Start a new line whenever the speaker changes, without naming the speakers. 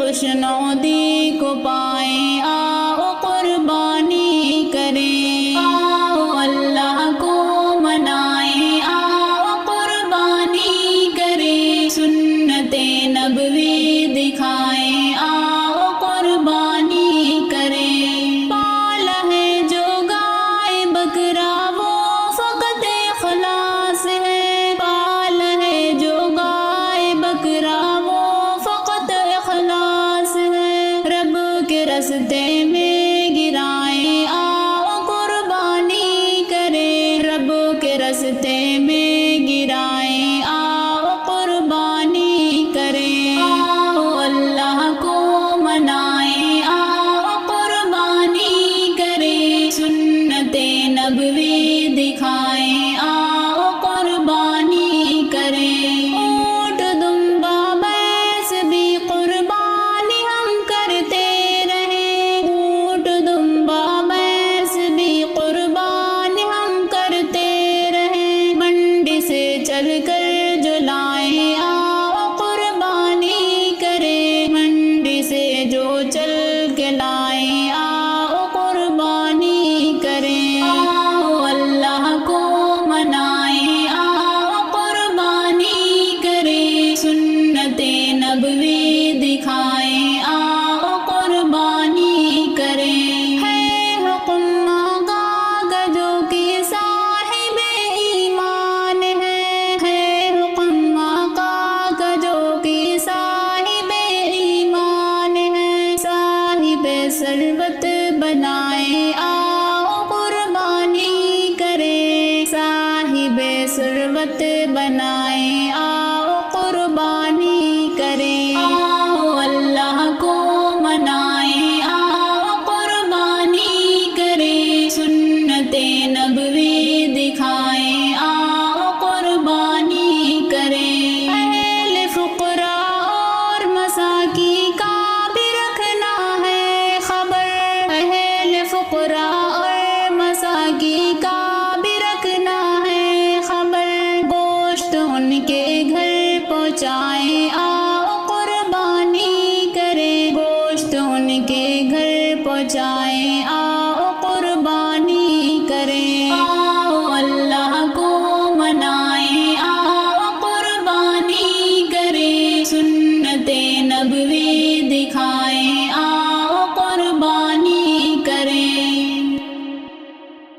خوشنودی کو پائیں، آؤ قربانی کریں، آؤ اللہ کو منائیں، آؤ قربانی کریں، سنت نبوی دکھائیں، آؤ قربانی کریں۔ پالا ہے جو گائے بکرا وہ فقط اخلاص ہے، پالا ہے جو گائے بکرا وہ فقط اخلاص ہے، رب کے راستے میں گرائیں، آؤ قربانی کریں، رب کے راستے میں گرائیں، آؤ قربانی کریں، آؤ اللہ کو منائیں، آؤ قربانی کریں، سنت نبوی دکھائیں، آؤ قربانی کریں۔ اونٹ دمبا بیس بھی قربانی ہم کرتے رہے، اونٹ دمبا بیس بھی قربانی ہم کرتے رہے، منڈی سے چل کر جو لائیں، آؤ قربانی کریں، منڈی سے جو چل کے لائیں، آؤ قربانی کریں، آؤ اللہ کو منائیں، آؤ قربانی کریں، سنت نبوی دکھائیں، آؤ قربانی کریں۔ ہے حکم آقا کا جو کہ صاحب ایمان ہے حکم آقا کا جو کہ صاحب ایمان ہے، صاحب ثروت بنائیں، آؤ قربانی کریں، صاحب ثروت بنائیں، آؤ قربانی کریں، آؤ اللہ کو منائیں، آؤ قربانی کریں، سنت نبوی دکھائیں، آؤ قربانی کریں۔ اہل فقراء اور مساکین کا بھی رکھنا ہے خبر، اہل فقراء اور مساکین کا بھی رکھنا ہے خبر، گوشت ان کے گھر پہنچائیں، آؤ قربانی کریں، گوشت ان کے گھر پہنچائیں، آؤ قربانی کریں، آؤ اللہ کو منائیں، آؤ قربانی کریں، سنت نبوی